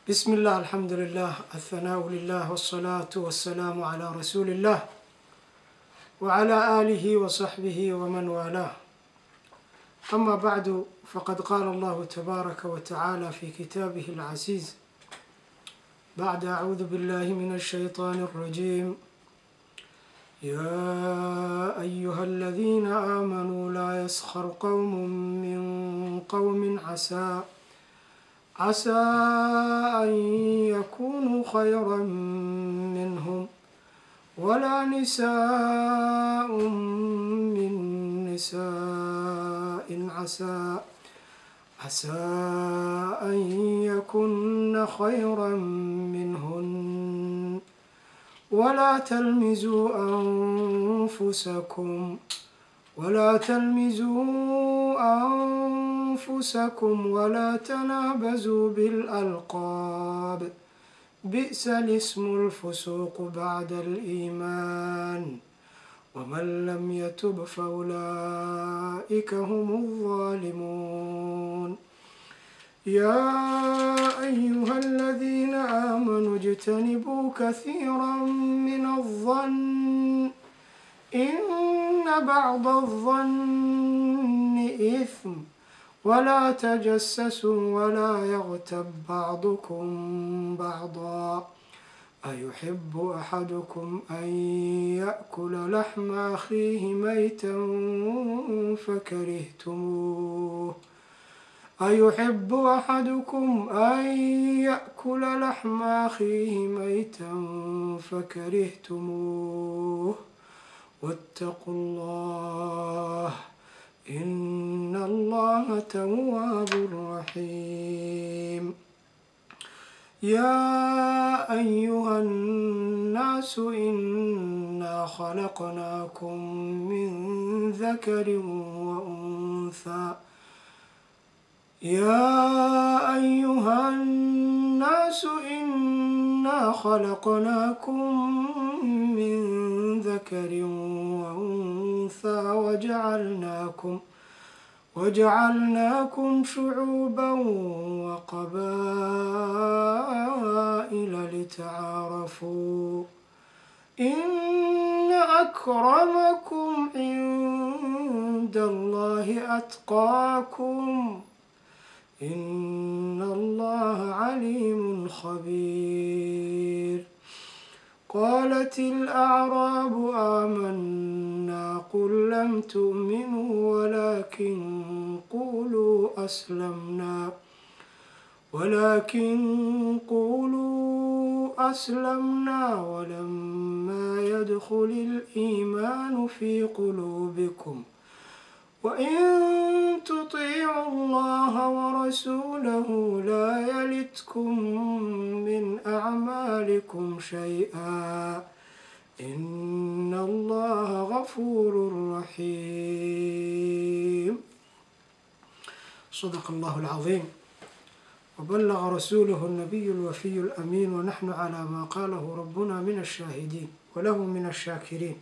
بسم الله الحمد لله الثناء لله والصلاة والسلام على رسول الله وعلى آله وصحبه ومن والاه. أما بعد، فقد قال الله تبارك وتعالى في كتابه العزيز بعد أعوذ بالله من الشيطان الرجيم: يا أيها الذين آمنوا لا يسخر قوم من قوم عسى أن يكونوا خيرا منهم ولا نساء من نساء عسى أن يكن خيرا منهن ولا تلمزوا أنفسكم ولا تنابزوا بالألقاب، بئس الاسم الفسوق بعد الإيمان ومن لم يتب فأولئك هم الظالمون. يا أيها الذين آمنوا اجتنبوا كثيرا من الظن إن بعض الظن إثم ولا تجسسوا ولا يغتب بعضكم بعضا أيحب أحدكم أن يأكل لحم أخيه ميتا فكرهتموه واتقوا الله إن الله تواب رحيم. يا أيها الناس إنا خلقناكم من ذكر وأنثى وجعلناكم شعوبا وقبائل لتعارفوا إن أكرمكم عند الله أتقاكم إن الله عليم خبير. قالت الأعراب آمنا قل لم تؤمنوا ولكن قولوا أسلمنا ولما يدخل الإيمان في قلوبكم وإن تطيعوا الله ورسوله لا يلتكم من أعمالكم شيئا إن الله غفور رحيم. صدق الله العظيم وبلغ رسوله النبي الوفي الأمين ونحن على ما قاله ربنا من الشاهدين وله من الشاكرين.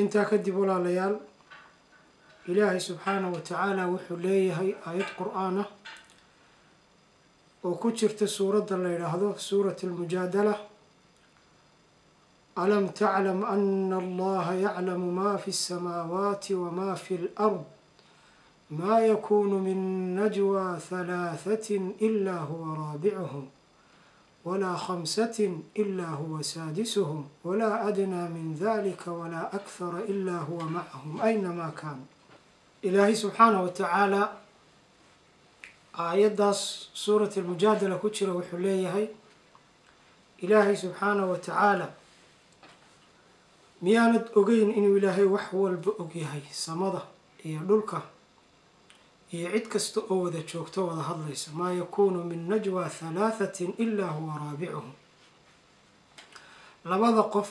intaa kadib walaalayaal, ilaahay subxaanahu watacaala wuxuu leeyahay aayad qur-aan ah oo ku jirta suuradda la yidhaahdo suurat almujaadala: alam taclam ana allaha yaclamu ma fi الsamaawaati wama fi اlأrض ma yakunu min najwa halaaثatin ila huwa raabicuhum ولا 5 إلا هو سادسهم ولا أدنى من ذلك ولا أكثر إلا هو معهم أينما كانوا. إلهي سبحانه وتعالى آياداس سورة المجادلة كجرة وحليهي. إلهي سبحانه وتعالى مياند أغين إنو إلهي وحوال بأغيهي سمضة إيا دولك iyo cid kasta oo wada joogto wada hadlaysa maa yakuunu min najwa 3 ilaa huwa raabicuhum. labada qof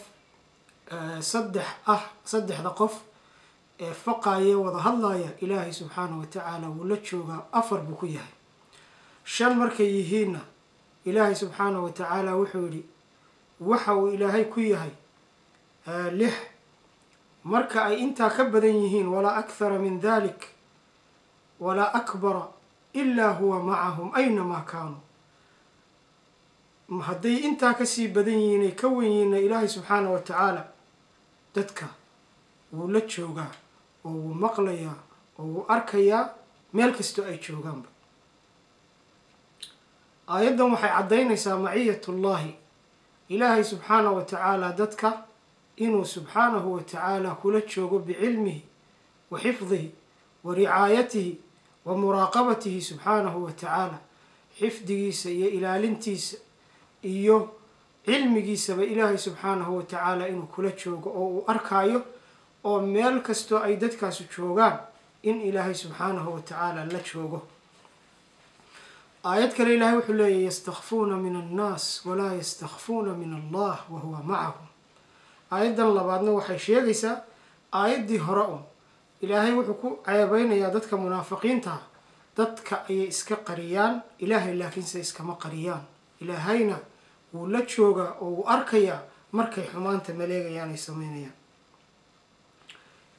saddexda qof ee faqaya wada hadlaya ilaahay subxaanahu watacaala wuu la joogaa, 4 buu ku yahay. 5 markay yihiinna ilaahay subxaanahu watacaala wuxuu yidhi waxa uu ilaahay ku yahay 6. marka ay intaa ka badan yihiin walaa akthara min dalik walaa akbara إلا هو معهم أينما كانوا hadday intaa kasii badan yihiin ay ka wen yihiinna ilaahay subxaana wa tacaala dadka wuu la joogaa oo wuu maqlayaa oo wuu arkayaa meel kastoo ay joogaanba aayaddan waxay caddaynaysaa maciyatullaahi ilaahay subxaana wa tacaala dadka inuu subxaanahu wa tacaala kula joogo bicilmihi wa xifdihi wa ricaayatihi wa muraaqabatihi subxaanahu wa tacaala xifdigiisa iyo ilaalintiisa iyo cilmigiisaba ilaahay subxaanahu wa tacaala inuu kula joogo oo uu arkaayo oo meel kastoo ay dadkaasu joogaan in ilaahay subxaanahu wa tacaala la joogo aayad kale ilaahay wuxuu leeyahy yastakfuuna min annaas walaa yastakfuuna min allah wa huwa macahum aayaddan labaadna waxay sheegaysaa aayaddii hore un ilaahay wuxuu ku ceebeynayaa dadka munaafiqiinta dadka ayay iska qariyaan ilaahay laakiinse iskama qariyaan ilaahayna wuu la joogaa oo wuu arkayaa markay xumaanta maleegayaan ay sameynayaan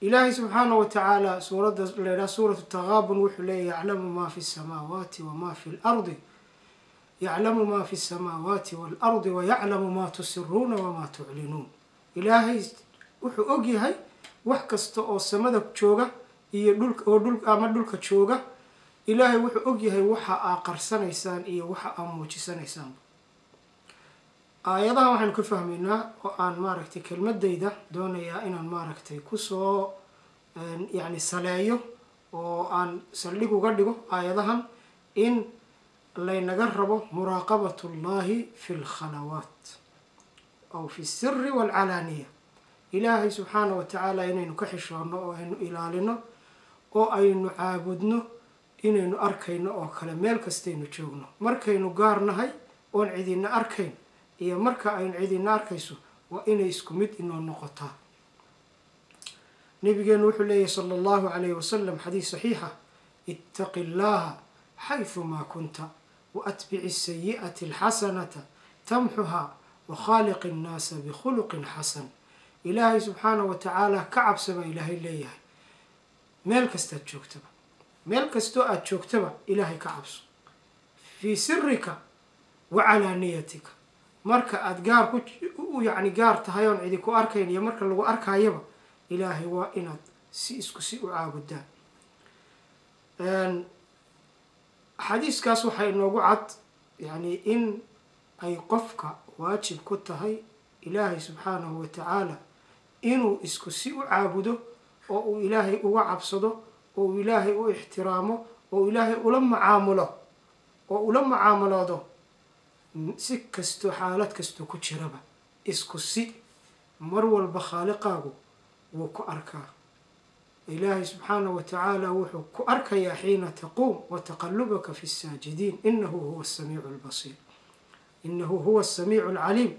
ilaahay subxaanahu wa tacaala suuradda laydhaha suuratu taqaabun wuxuu leeyahy yaclamu maa fi samaawaati wamaa fi lardi yaclamu maa fi samaawaati waalardi wayaclamu maa tusiruuna wamaa tuclinuun ilaahay wuxuu og yahay wax kasta oo samada jooga iyo ama dhulka jooga ilaahay wuxuu og yahay waxa aa qarsanaysaan iyo waxa aa muujisanaysaan aayadaha waxaynu ka fahmaynaa oo aan maaragtay kelmadayda doonayaa inaan maaragtay kusoo yacni saleeyo oo aan saldhig uga dhigo aayadahan in laynaga rabo muraaqabatullaahi fi lkhalawaat aw fi siri waalcalaaniya ilaahay subxaana wa tacaala inaynu ka xishoonno oo aynu ilaalino oo aynu caabudno inaynu arkayno oo kale meel kastaynu joogno markaynu gaar nahay oon cidina arkayn iyo marka aynu cidina arkayso waa inay isku mid inoo noqotaa nabigeenu wuxuu leeyahy sala allahu calayhi wasalam xadiis saxiixa ittaqi llaha xayثumaa kunta waatbici sayi'ati alxasanata tamxuhaa wakhaaliqi nnaasa bikhuluqin xasan ilaahay subxaana wa tacaala ka cabsa baa ilaahay leeyahay meel kastaad joogtaba meel kastoo aada joogtaba ilaahay ka cabso fii sirika wa calaaniyatika marka aada gaar yacni gaar tahay oon cidi ku arkayn iyo marka lagu arkayaba ilaahay waa inaad isku si u caabudaan xadiiskaas waxaa inoogu cad yacni in ay qofka waajib ku tahay ilaahay subxaanahu wa tacaala inuu isku si u caabudo oo uu ilaahay uga cabsado oo uu ilaahay u ixtiraamo oo uu ilaahay ula mucaamaloodo si kastoo xaalad kastoo ku jiraba isku si mar walba khaaliqaagu wuu ku arkaa ilaahay subxaanahu wa tacaala wuxuu ku arkayaa xiina taquum wataqallubaka fi الsaajidiin inahu huwa الsamiicu اlbasiir inahu huwa الsamiicu اlcaliim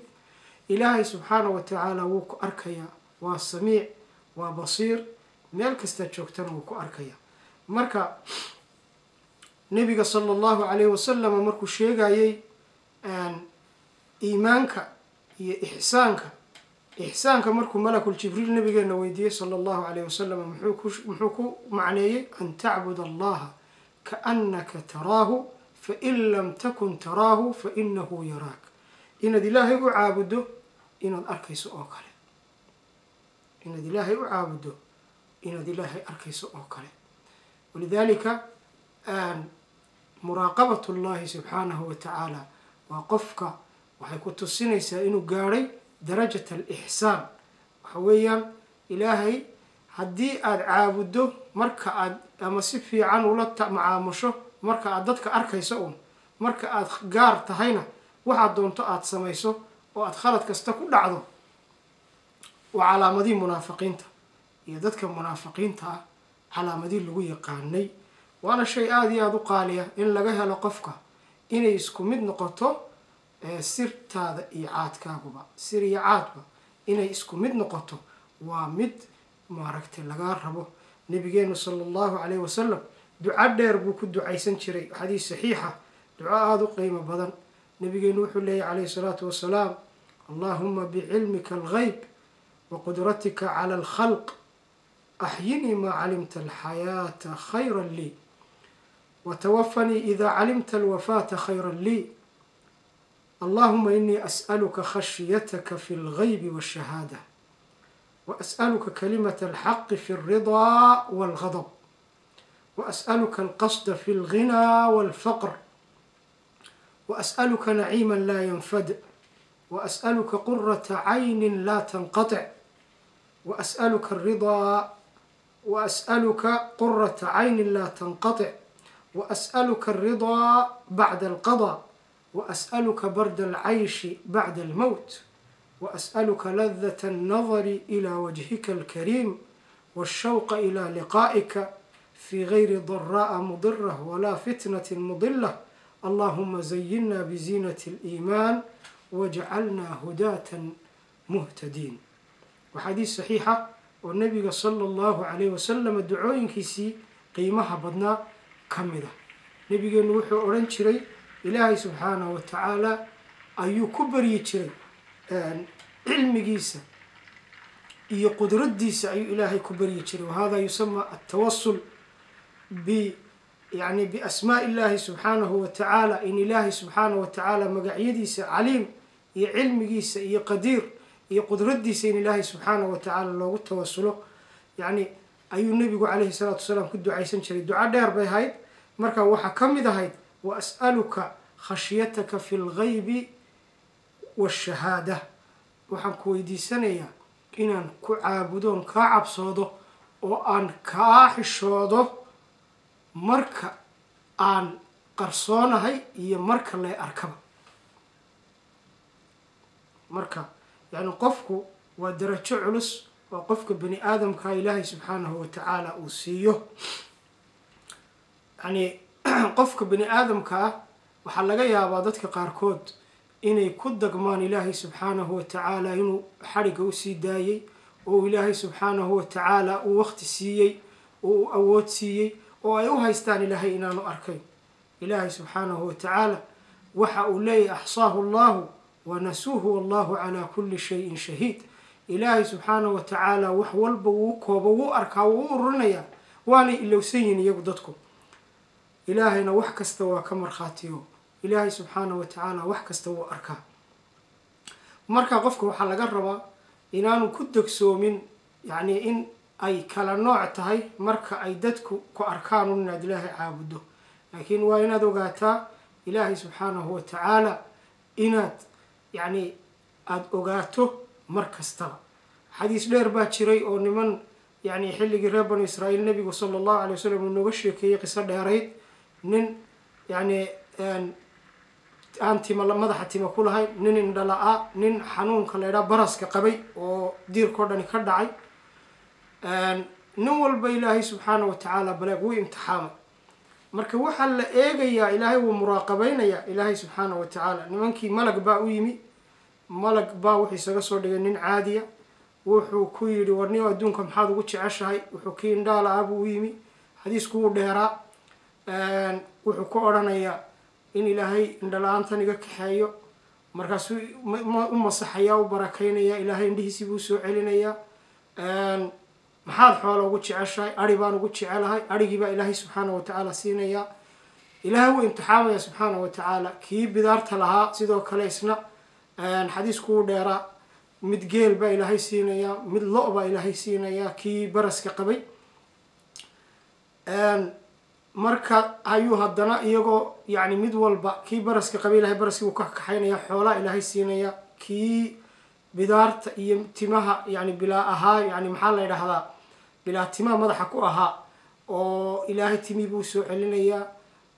ilaahay subxaanahu wa tacaala wuu ku arkayaa waa samiic waa basiir meel kasta joogtana wuu ku arkayaa marka nabiga sala allahu calayhi wasalama markuu sheegayey iimaanka iyo ixsaanka markuu malakul jibriil nabigeena weydiiyey sala allahu calayhi wasalam muxuu ku macneeyey an tacbud allaha kaannaka taraahu fain lam takun taraahu fainahu yaraak inaad ilaahay u caabuddo inaad arkayso oo kale inaad ilaahay u caabuddo inaad ilaahay arkayso oo kale walidaalika muraaqabat llahi subxaanahu wa tacaala waa qofka waxay ku tusinaysaa inuu gaadhay darajat alixsaan waxa weeyaan ilaahay haddii aada caabuddo marka aad ama si fiican ula macaamusho marka aad dadka arkayso un marka aad gaar tahayna waxaad doonto aada samayso oo aada khalad kasta ku dhacdo waa calaamadii munaafiqiinta iyo dadka munaafiqiinta ah calaamadii lagu yaqaanay waana shay aada iyo aada u qaaliya in laga helo qofka inay isku mid noqoto sirtaada iyo caadkaaguba sir iyo caadba inay isku mid noqoto waa mid maaragtay lagaa rabo nabigeenu sala allahu calayhi wasalam duco dheer buu ku ducaysan jiray xadiis saxiixa duco aada u qiimo badan nabigeenu wuxuu leeyahy calayhi salaatu wasalaam allahuma bicilmika alghayb waqudratika cala alkhalq axyinii maa calimta alxayaata khayra lii وتوفني إذا علمت الوفاة خيرا لي. اللهم إني أسألك خشيتك في الغيب والشهادة، وأسألك كلمة الحق في الرضا والغضب، وأسألك القصد في الغنى والفقر، وأسألك نعيما لا ينفد، وأسألك قرة عين لا تنقطع، وأسألك الرضا، وأسألك قرة عين لا تنقطع، وأسألك الرضا بعد القضاء، وأسألك برد العيش بعد الموت، وأسألك لذة النظر إلى وجهك الكريم والشوق إلى لقائك في غير ضراء مضرة ولا فتنة مضلة. اللهم زينا بزينة الإيمان واجعلنا هداة مهتدين. وحديث صحيحة والنبي صلى الله عليه وسلم الدعوين كيسي قيمها بدنا كمدة. نبي نوح أورنشري إلهي سبحانه وتعالى أيو كبر يشري علم جيسة إيه قدرة ديسة أيو إلهي كبر يشري. وهذا يسمى التوصل يعني بأسماء الله سبحانه وتعالى. إن الله سبحانه وتعالى مقعيديسة عليم إيه علم جيسة إيه قدير إيه قدرة ديسة إن الله سبحانه وتعالى لو توصله. يعني أيو النبي عليه الصلاة والسلام كدو عيسان شري دعاء دير بهايد مركا وحا كمد هايد وأسألك خشيتك في الغيب والشهادة. وحن كويدي سنية إنان كعابدون كعبصوده وأن كاحشوده مركا أن قرصونه هاي هي مركا اللي أركبه. مركا يعني قفكو ودرجة علس وقفك بني آدم كإلهي سبحانه وتعالى أوسيه. يعني قفك بني آدم كا وحلقا يابادتك قاركود إني كدق مان إلهي سبحانه وتعالى إنو حرق وسي دايي وإلهي سبحانه وتعالى ووقت سيي وأوت سيي وأيوها يستان إلهي إنانو أركي. إلهي سبحانه وتعالى وحا أولي أحصاه الله ونسوه والله على كل شيء شهيد. إلهي سبحانه وتعالى وحوال بووك وبوو أركا وورنيا واني إلو سيين يقددكم. إلهينا وحكستوا كمر خاتيو. إلهي سبحانه وتعالى وحكستوا أركا مركا قفكم وحلقا ربا إنانو كدكسو من يعني إن أي كلا نوع تهي مركا أي ددكو كأركانو ند إلهي عابدو. لكن وإن دوغاتا إلهي سبحانه وتعالى إناد يعني أد أوغاتو مركزتا. حديث دير باتشري أو نمن يعني حلق ربنا إسرائيل النبي صلى الله عليه وسلم ونوغشي كي قصة ديريد نن يعني أنتي مدحتي ما كلها نن اندلاء نن حنون كلا برس كقبي ودير كردني كردعي نول بإلهي سبحانه وتعالى بلاغوي امتحامه. marka waxa la eegaya ilaahay uu muraaqabeynaya ilaahay subhanahu wa ta'ala. nimankii malag baa u yimi malag baa wuxuu isaga soo dhigay nin caadiya wuxuu ku yiri warniyo adduunka maxaad ugu jeceshahay wuxuu kii indhaala abu u yimi xadiisku uu dheeraa wuxuu ku oranayaa in ilaahay indhalaantan iga kaxeeyo markaas uu masaxaya u barakeynaya ilaahay indhihiisa buu soo celinaya maxaad xoolo ugu jeceshahay ari baan ugu jecelahay arigii baa ilaahay subhanahu wa ta'ala siinaya ilaahay uu imtixaamaya subhanahu wa ta'ala kii bidaarta lahaa sidoo kale isna xadiisku dheera mid geel baa ilaahay siinaya mid lo' baa ilaahay siinaya kii baraska qabay marka ayuu haddana iyagoo yani mid walba kii baraska qabay ilaahay baraskii uu ka kaxaynaya xoolo ilaahay siinaya kii bidaarta iyo timaha yani bilaa ahaa yani maxaa la yiraahdaa bilaa timaha madaxa ku ahaa oo ilaahay timi buu soo celinaya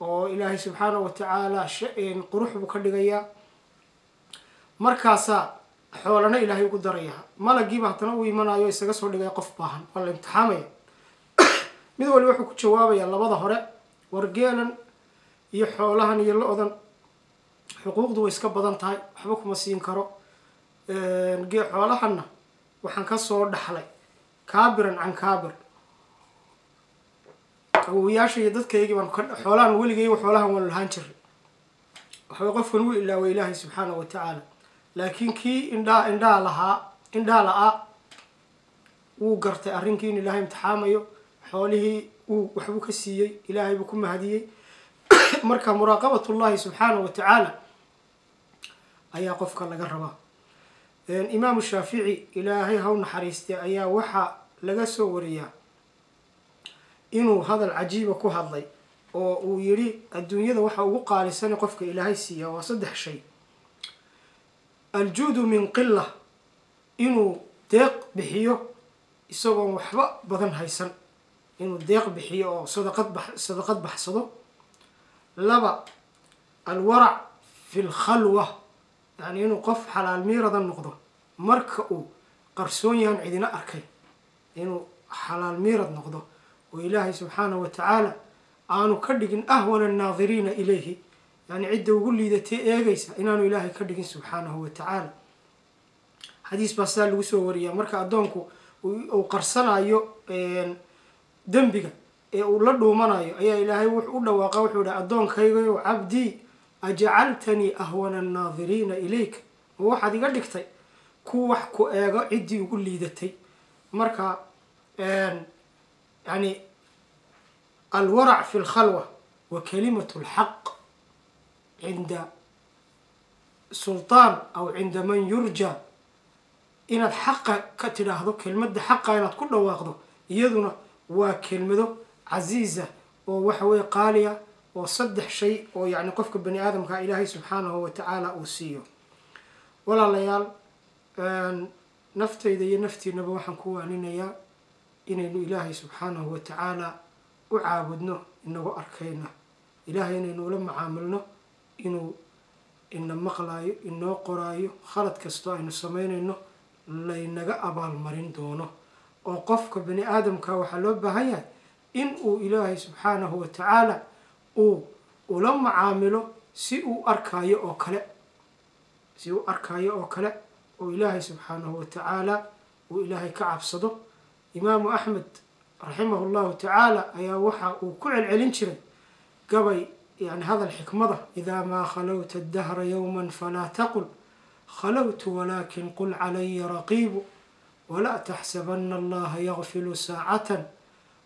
oo ilaahay subhanahu wa ta'ala shay'in qurux buu ka dhigaya markaasa xoolana ilaahay ugu daraya malagii baa tan uu imanayo isaga soo dhigay qof baahan wala imtixaamay mid wali wuxuu ku jawaabaya labada hore wargeelan iyo xoolahan iyo loodan xuquuqdu way iska badan tahay waxba kuma siin karo xoolahana waxaan ka soo dhaxlay kaabiran aan kaabir oo yaashay dadkaygi baan xoolahan waligay xoolahan waan lahaan jiray waxa qofkan uu ilaahay ilaahay subhanahu wa ta'ala laakiin kii indha laha uu gartay arrinkii in ilaahay imtixaamayo xoolihii uu waxbu ka siiyay ilaahay buu ku mahadiyay marka muraaqabatullahi subxaanahu wa tacaala ayaa qofka laga rabaa. imaamu shaafici ilaahay ha u naxariistay ayaa waxaa laga soo wariyaa inuu hadal cajiiba ku hadlay oo uu yidhi adduunyada waxa ugu qaalisan qofka ilaahay siiya waa 3 shay. aljuudu min qila, inuu deeq bixiyo isagoon waxba badan haysan, inuu deeq bixiyo oo sadaqad baxsado. 2 alwarac fi lkhalwa, yani inuu qof xalaal miirada noqdo marka uu qarsoon yahan cidina arkay, inuu xalaal miirad noqdo oo ilaahay subxaanahu wa tacaala aanu ka dhigin ahwana annaadiriina ilayhi, yani cidda ugu liidatay eegaysa inaanu ilaahay ka dhigin subxaanahu wa tacaala. xadiis baa sidaa lagu soo wariyaa marka addoonku uu qarsanayo dembiga ee uu la dhuumanayo ayaa ilaahay wuxuu u dhawaaqa, wuxuu yihi addoonkaygayo cabdii ajcaltanii ahwana annaadiriina ilayka, ma waxaad iga dhigtay ku wax ku eego ciddii ugu liidatay. marka yani alwarac fi lkhalwa wa kalimatu lxaq cinda sultaan aw cinda man yurja, inaad xaqa ka tidhaahdo kelmadda xaqa inaad ku dhawaaqdo iyaduna waa kelmado casiiza oo waxa weye qaaliya oo 3 shay oo yani qofka bani aadamka ilaahay subxaanahu wa tacaala uu siiyo. walaalayaal naftayda iyo naftiinaba waxaan ku waaninayaa inaynu ilaahay subxaanahu wa tacaala u caabudno inagu arkayna, ilaahay inaynu ula macaamilno inuu ina maqlaayo, inoo qoraayo, khalad kastoo aynu samaynayno laynaga abaalmarin doono. oo qofka bani aadamka waxaa loo baahan yahay in uu ilaahay subxaanahu wa tacaala uu ula macaamilo si uu arkaayo oo kale, oo ilaahay subxaanahu wa tacaala uu ilaahay ka cabsado. imaamu axmed raximahu llahu tacaala ayaa waxa uu ku celcelin jiray gabay yani hadal xikmada: idaa maa khalowta addahra yowman falaa taqul khalowtu walakin qul calaya raqiibu, walaa taxsabana allaha yagfilu saacatan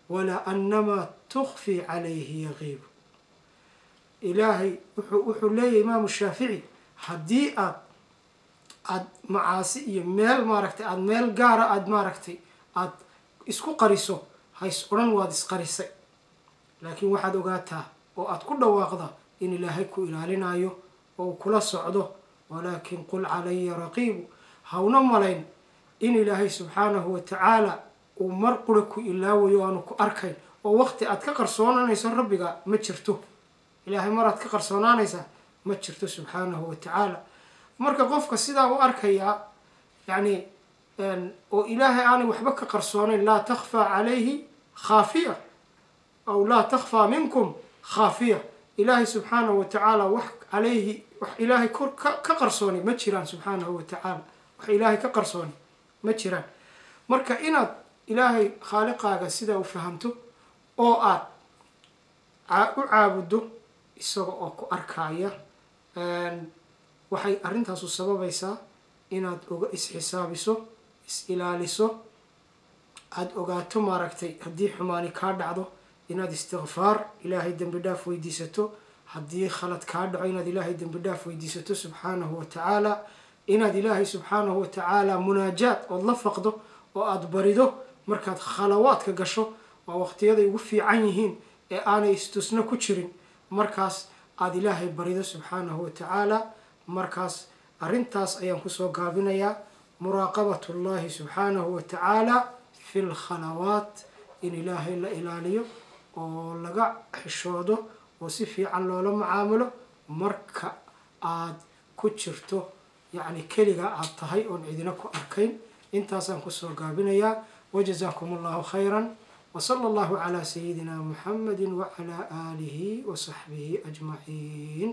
walaa anamaa tukfii calayhi yaqiibu. ilaahay wuxuu leeyahy imaamu shaafici, haddii aad macaasi iyo meel maaragtay aada meel gaara aad isku qariso, hays odhan waad isqarisay, laakiin waxaad ogaataa oo aad ku dhawaaqda in ilaahay ku ilaalinayo oo uu kula socdo. walaakin qul calaya raqiibu, hawna malayn in ilaahay subxaanahu wa tacaala uu mar qura ku ilaawayo aanu ku arkayn, oo waqti aad ka qarsoonanayso rabbiga ma jirto, ilaahay maraad ka qarsoonaanaysaa ma jirto subxaanahu wa tacaala. marka qofka sidaa u arkayaa yani oo ilaahay aanay waxba ka qarsoonayn, laa takhfaa calayhi khaafiya aw laa takhfaa minkum khaafiya, ilaahay subxaanahu wa tacaala wax ilaahay kor ka qarsooni ma jiraan subxaanahu wa tacaala, wax ilaahay ka qarsooni ma jiraan. marka inaad ilaahay khaaliqaaga sidaa u fahamto oo aad u caabuddo isaga oo ku arkaya, waxay arrintaasu sababaysaa inaad isxisaabiso, is-ilaaliso, aada ogaato maaragtay haddii xumaani kaa dhacdo inaad istikfaar ilaahay dembi dhaaf weydiisato, haddii khalad kaa dhaco inaad ilaahay dembi dhaaf weydiisato subxaanahu wa tacaala, inaad ilaahay subxaanahu wa tacaala munaajaad ood la faqdo oo aada barido markaad khalawaadka gasho. waa waqtiyaday ugu fiican yihiin ee aanay istusno ku jirin, markaas aada ilaahay barido subxaanahu wa tacaala. markaas arrintaas ayaan kusoo gaabinayaa muraaqabatu llahi subxaanahu wa tacaala fi lkhalawaat, in ilaahay la ilaaliyo oo laga xishoodo oo si fiican loola macaamilo marka aad ku jirto yani keliga aad tahay oon cidina ku arkayn. intaasaan kusoo gaabinayaa. wajazaakum allahu khayran, وصلى الله على سيدنا محمد وعلى آله وصحبه أجمعين.